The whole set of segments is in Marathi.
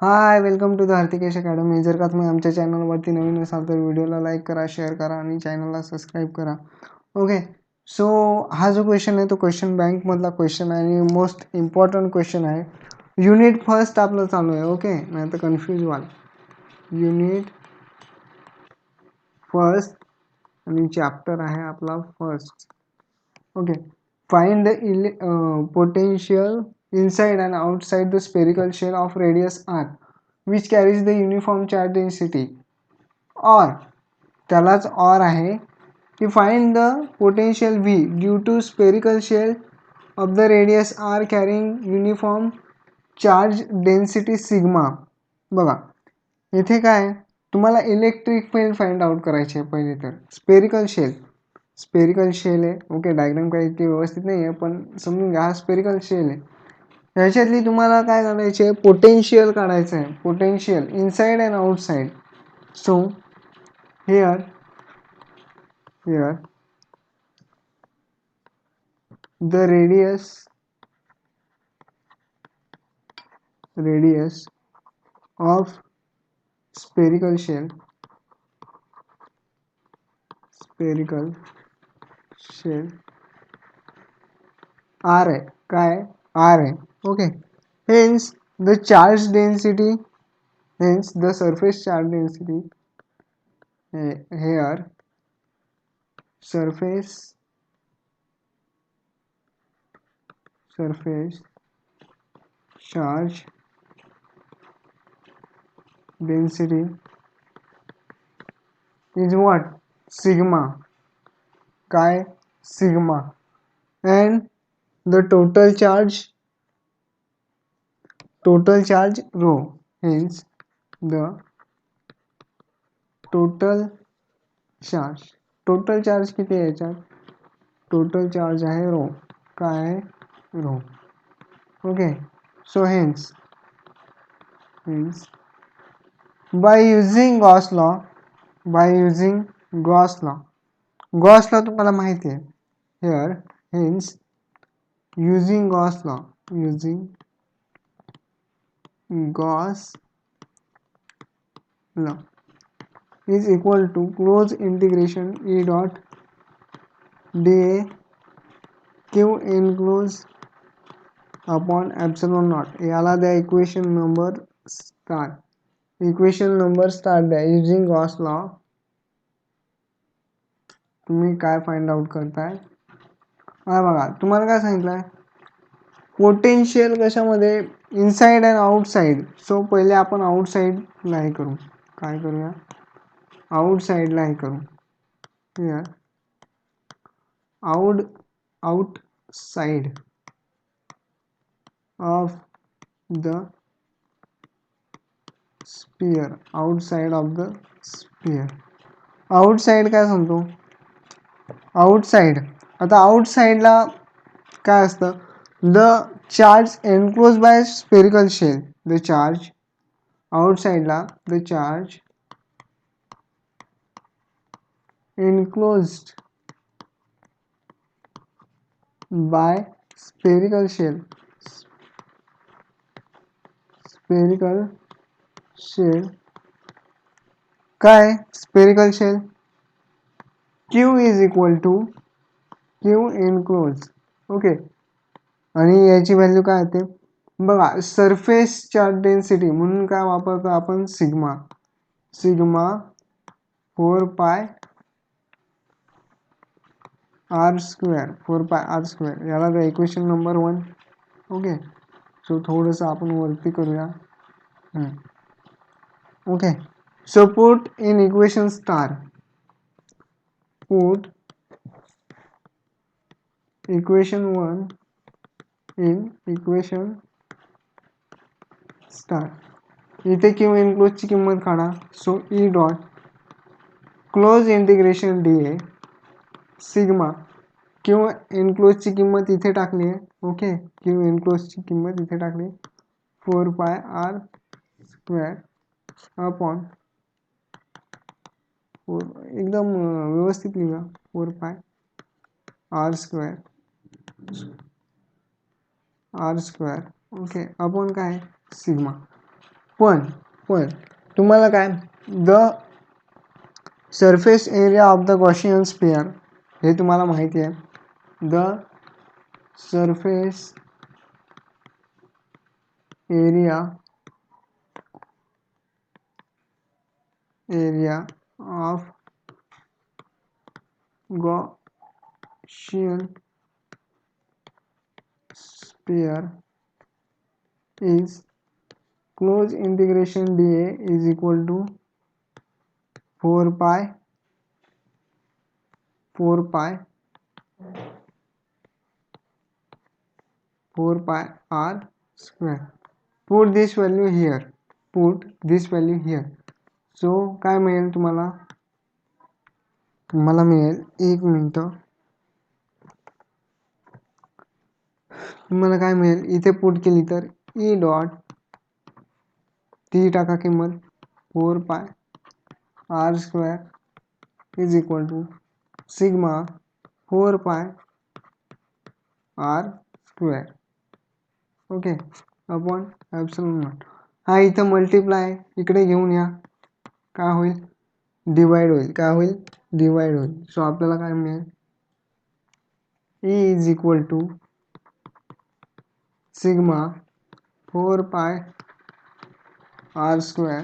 High, welcome to the Hrithikesh academy. जर का तुम्ही आमच्या चॅनलवरती नवीन असाल तर व्हिडिओला लाईक करा, शेअर करा आणि चॅनलला सबस्क्राईब करा. ओके, सो हा जो क्वेश्चन आहे तो क्वेश्चन बँकमधला क्वेश्चन आहे आणि मोस्ट इम्पॉर्टंट क्वेश्चन आहे. युनिट फर्स्ट आपलं चालू आहे. ओके, नाही तर कन्फ्यूज व्हाल. युनिट फर्स्ट आणि चॅप्टर आहे आपला first. Okay, find the potential inside and outside the spherical shell of radius r which carries the uniform charge density. or त्यालाच or आहे की find the potential v due to spherical shell of the radius r carrying uniform charge density sigma. बघा इथे काय तुम्हाला इलेक्ट्रिक फील्ड फाइंड आउट करायचे आहे. पहिले तर स्पेरिकल शेल आहे. ओके, डायग्राम काही इतकी व्यवस्थित नाही आहे पण समजून घ्या, हा स्पेरिकल शेल आहे. ह्याच्यातली तुम्हाला काय करायचे आहे, पोटेन्शियल काढायचं आहे. Potential inside and outside. So here the radius of spherical shell R आहे. काय आर आहे. Okay, hence the charge density, hence the surface charge density here surface charge density is what? Sigma. काय? Sigma. And the total charge rho. Hence the total charge किती आहे याच्यात? टोटल चार्ज आहे रो. काय आहे? Rho. Okay, so hence by using Gauss law तुम्हाला माहिती आहे. here hence using Gauss law is equal to close integration E dot dA q enclosed upon epsilon naught. याला द्या इक्वेशन नंबर स्टार द्या. युजिंग गॉस लॉ तुम्ही काय फाइंड आउट करताय? हा बघा, तुम्हाला काय सांगितलंय, पोटेन्शियल कशामध्ये? Inside and outside. सो पहिले आपण आउटसाइडला हे करू. काय करूया? आउटसाइडला हे करू. outside of the sphere. Outside काय सांगतो? आउटसाइड. आता आउटसाइडला काय असतं? The charge enclose by spherical shell. The charge आउटसाइडला the charge enclosed by spherical shell काय? spherical shell Q is equal to Q enclosed. Okay, आणि याची व्हॅल्यू काय येते बघा? सरफेस चार्ज डेन्सिटी म्हणून काय वापरतो आपण? सिग्मा 4 पाय r स्क्वेअर. याला द्या इक्वेशन नंबर 1. ओके, सो थोडंसं आपण वरती करूया. Okay, so put in equation star. Put equation 1 in equation star. इथे क्यू इनक्लोजची किंमत काढा. So E dot close integration D A sigma. Q एनक्लोजची किंमत इथे टाकली आहे. ओके, क्यू एनक्लोजची किंमत इथे टाकली 4 पाय r स्क्वेअर अपॉन 4. एकदम व्यवस्थित लिहा. 4 पाय r स्क्वेअर. ओके, अपॉन काय? सिग्मा. पण पण तुम्हाला काय the surface area of the Gaussian sphere हे तुम्हाला माहिती आहे. The surface area of Gaussian sphere is closed integration dA is equal to 4 pi 4 pi 4 pi r square. Put this value here. Put this value here. So काय मिळेल तुम्हाला? मला मिळेल, एक मिनिट, तुम्हाला काय मिळेल इथे पुट केली तर ई डॉट ती टाका किंमत 4 pi R square is equal to sigma 4 pi R square. Okay upon epsilon not. हा इथं मल्टिप्लाय इकडे घेऊन या, काय होईल डिवाइड होईल, काय होईल डिवाइड होईल. सो आपल्याला काय मिळेल E is equal to sigma 4 pi R square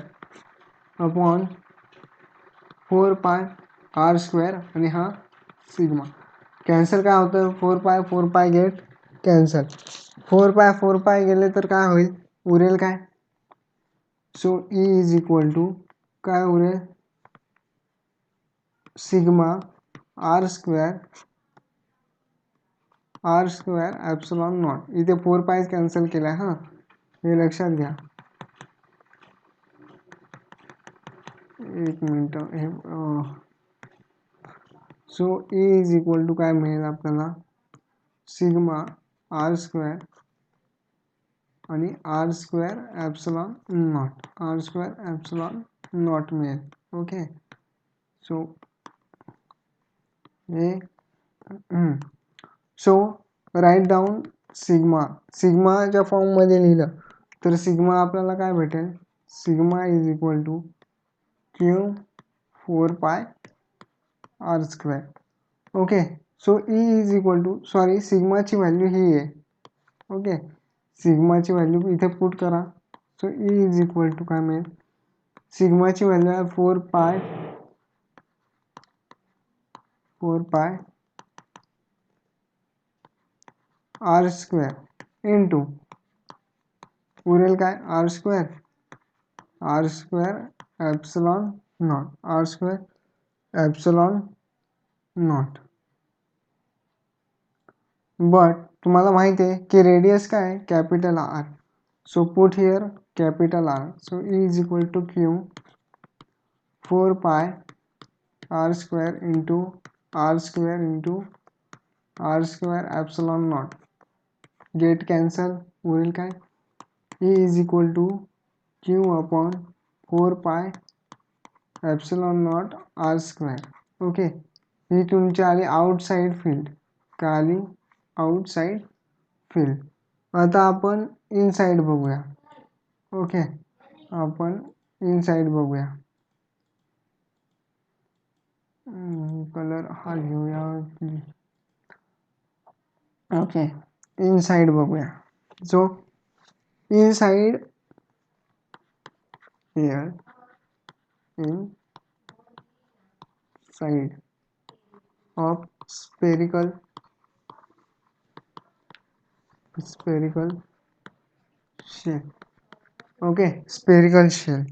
upon 4 pi R square आणि हा सिग्मा कॅन्सल काय होतं 4 पाय गेट कॅन्सल. 4 पाय गेले तर काय होईल उरेल काय. So E is equal to काय उरेल sigma R square epsilon naught. इथे 4 पाय कॅन्सल केला हां, हे लक्षात घ्या. एक मिनिट हे so E is equal to काय मिळेल आपल्याला सिग्मा आर स्क्वेअर आणि आर स्क्वेअर ॲप्सिलॉन नॉट मिळेल. ओके सो हे सो राईट डाऊन सिग्माच्या फॉर्ममध्ये लिहिलं तर सिग्मा आपल्याला काय भेटेल sigma is equal to Q 4 pi R square. Okay so E is equal to sorry सिग्माची व्हॅल्यू ही आहे. ओके सिग्माची व्हॅल्यू इथे पुट करा. So E is equal to काय मिळेल सिग्माची व्हॅल्यू आहे 4 पाय आर स्क्वेअर इंटू उरेल काय R square epsilon not. But तुम्हाला माहिती आहे की रेडियस काय capital R. So put here capital R. So E is equal to Q 4 pi R square into R square epsilon not. Get cancel उरेल काय E is equal to Q upon 4 pi epsilon not R square. Okay ही तुमची आली आउटसाईड फील्ड. काय आली आउटसाईड फील्ड. आता आपण इनसाईड बघूया. ओके आपण इनसाईड बघूया. कलर हा घेऊया. ओके इनसाईड बघूया. So inside here inside of spherical shell. Okay spherical shell.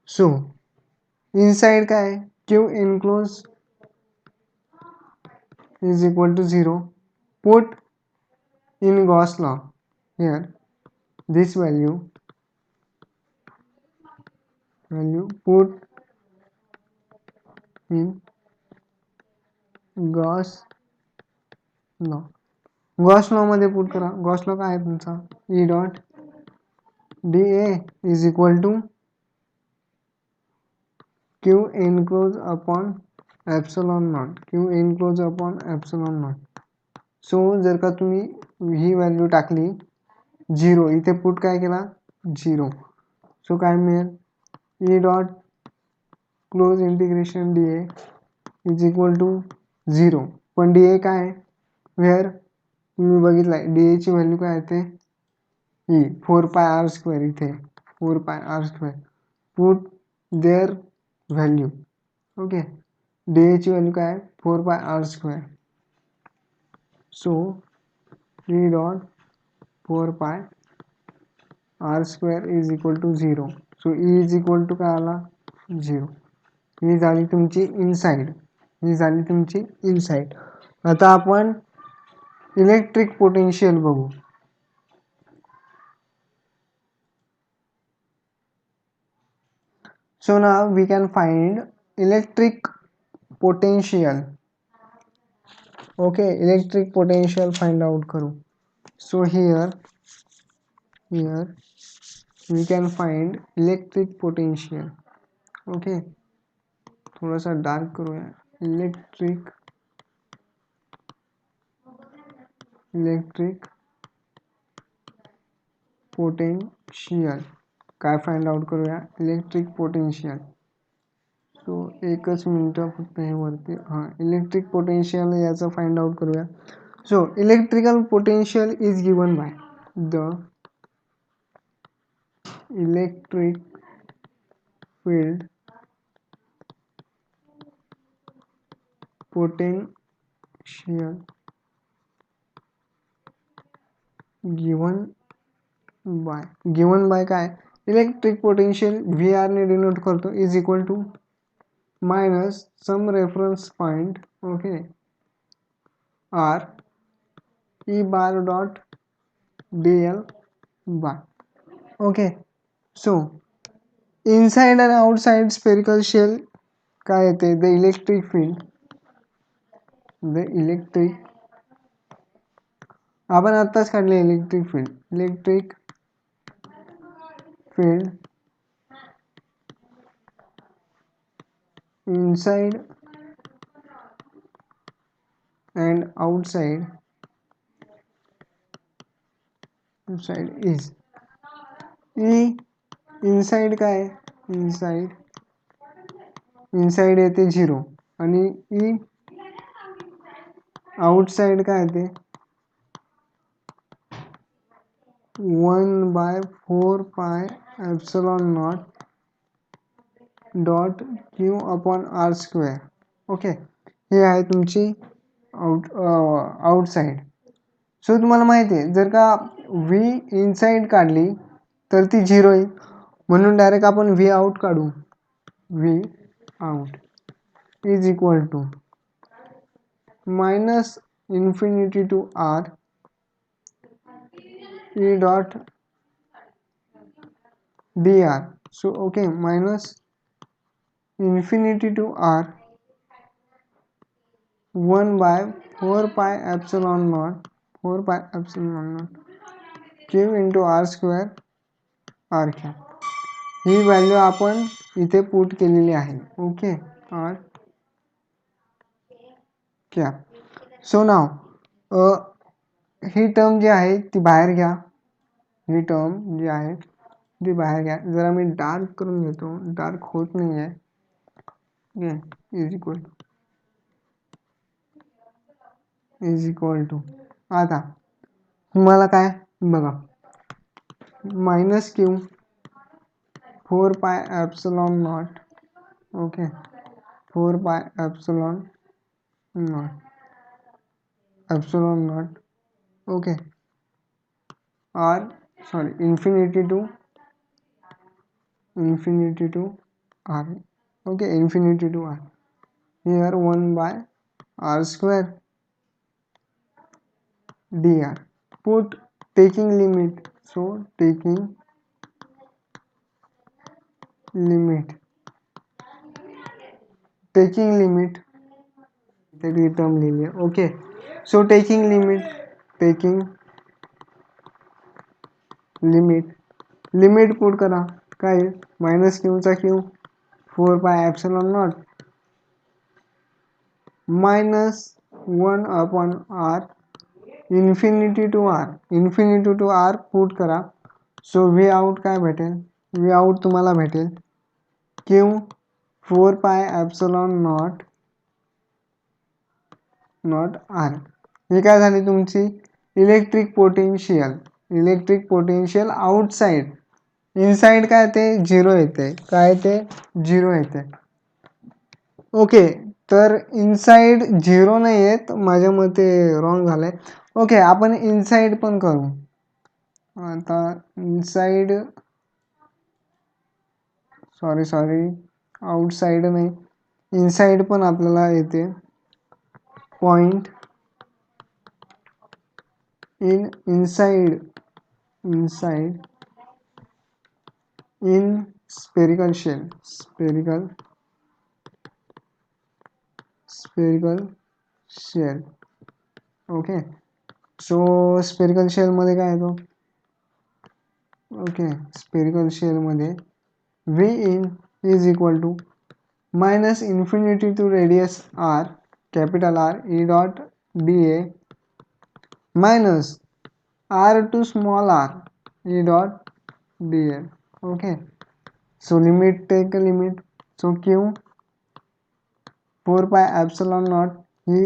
So inside काय Q enclose is equal to 0. Put in Gauss law here this value put in Gauss law मध्ये पुट करा. गॉस लॉ काय आहे तुमचा E dot D A is equal to Q enclose upon epsilon not. So जर का तुम्ही ही व्हॅल्यू टाकली 0 इथे पुट काय केला 0. सो काय मिळेल E dot close integration D A is equal to 0. पण डी ए काय आहे वेअर तुम्ही बघितलं आहे डी एची व्हॅल्यू काय येते ई 4πr² इथे 4πr². Put their value. Okay D एची व्हॅल्यू काय आहे 4πr². So E dot 4πr² is equal to 0. So E is equal to काय आला 0. ही झाली तुमची इनसाइड. ही झाली तुमची इनसाइड. आता आपण इलेक्ट्रिक पोटेन्शियल बघू. So now we can find electric potential. Okay, electric potential find out करू. So here we can find electric potential. Okay, थोड़ा सा डार्क करूया. इलेक्ट्रिक पोटेन्शियल काय फाइंड आउट करूया इलेक्ट्रिक पोटेन्शियल. सो एकच मिनटं फक्त हे वरती इलेक्ट्रिक पोटेन्शियल याचं फाइंड आउट करूया. So electrical potential is given by the electric field potential given by काय इलेक्ट्रिक पोटेन्शियल व्ही आर ने डिनोट करतो is equal to minus some reference point. Okay R E bar dot D L bar. Okay so inside आणि आउटसाइड स्पेरिकल शेल काय येते द इलेक्ट्रिक आपण आत्ताच काढले electric field inside and outside is E inside काय इनसाइड येते 0 आणि ई आउटसाइड काय येते 1/4πε0 dot Q upon r². Okay हे आहे तुमची आउटसाइड. सो तुम्हाला माहिती आहे जर का व्ही इनसाइड काढली तर ती 0 येईल म्हणून डायरेक्ट आपण व्ही आउट काढू. V out is equal to minus infinity to R E dot D R. So okay minus infinity to R 1/4πε0 Q into r² R cap. ही व्हॅल्यू आपण इथे पुट केलेली आहे. Okay R cap. सो नाव ही टर्म जी आहे ती बाहेर घ्या. ही टर्म जी आहे ती बाहेर घ्या. जरा मी डार्क करून घेतो डार्क होत नाही आहे. इज इक्वल टू आता तुम्हाला काय बघा minus Q 4πε0. Okay 4πε0 okay R sorry infinity to R. Okay infinity to R here 1/r² dr. Put taking limit. So taking limit वेगळी टर्म लिहिली आहे. Okay so taking limit put करा काय मायनस क्यूचा Q 4πε0 minus 1/r infinity to R put करा. सो व्ही आउट काय भेटेल व्ही आउट तुम्हाला भेटेल Q 4 pi epsilon not R. ही काय झाली तुमची इलेक्ट्रिक पोटेन्शियल आउटसाइड. इनसाइड काय ते 0 येते, काय ते 0 येते. ओके, तर इनसाइड 0 नाही येत, माझ्या मते रॉंग झालंय. ओके, आपण इनसाइड पण करू. आता इनसाइड, सॉरी आउटसाइड नाही, इनसाइड पण आपल्याला येते. Point inside in spherical shell. Okay, so spherical shell मध्ये काय येतो. ओके, स्पेरिकल शेल मध्ये V in is equal to minus infinity to radius r, capital R, E dot dA minus r to small r, E dot dl. Okay, so take a limit. So Q 4 pi epsilon naught he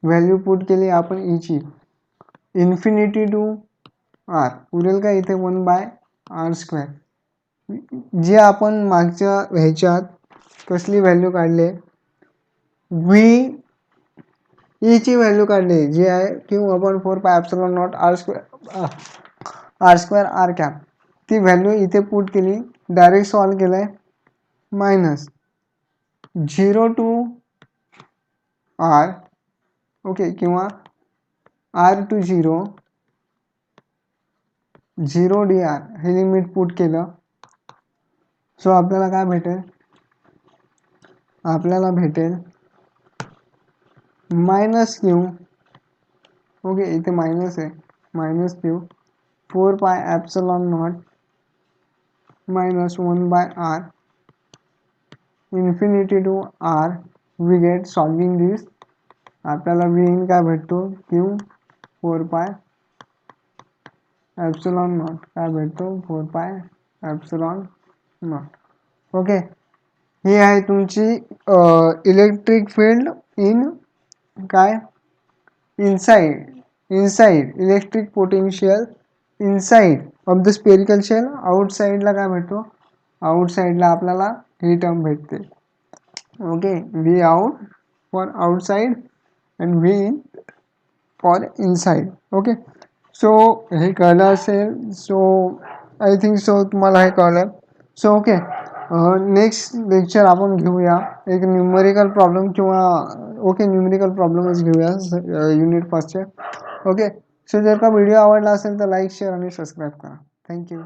value put केली आपण E ची, इन्फिनिटी टू r उरेल का इथे 1/r². जे आपण मागच्या ह्याच्यात कसली व्हॅल्यू काढले, व्ही ई ची व्हॅल्यू काढली जी आहे Q/4 पाय ॲप्सिलॉन नॉट r², ती व्हॅल्यू इथे पुट केली, डायरेक्ट सॉल्व केलंय. मायनस 0 टू r, ओके, किंवा r टू 0 dr हे लिमिट पुट केलं. सो आपल्याला काय भेटेल, आपल्याला भेटेल मायनस क्यू. ओके, इथे मायनस आहे, minus Q 4 pi epsilon not minus 1/r infinity to r. we get solving this, आपल्याला v in काय भेटतो, q 4 पाय ॲप्सिलॉन नॉट काय भेटतो, 4 पाय ॲप्सिलॉन नॉट. ओके, ही आहे तुमची इलेक्ट्रिक फील्ड इन काय inside electric potential inside of the spherical shell. आउटसाइडला काय भेटतो, आउटसाइडला आपल्याला ही टर्म भेटते. Okay, V out for outside and V in for inside. Okay, so हे कळलं असेल. सो आय थिंक सो तुम्हाला हे कळलं. सो ओके, नेक्स्ट लेक्चर आपण घेऊया एक न्यूमेरिकल प्रॉब्लेम किंवा न्यूमेरिकल प्रॉब्लेमच घेऊया युनिट 5चे. ओके, सो जर का व्हिडिओ आवडला असेल तर लाईक, शेअर आणि सबस्क्राईब करा. थँक्यू.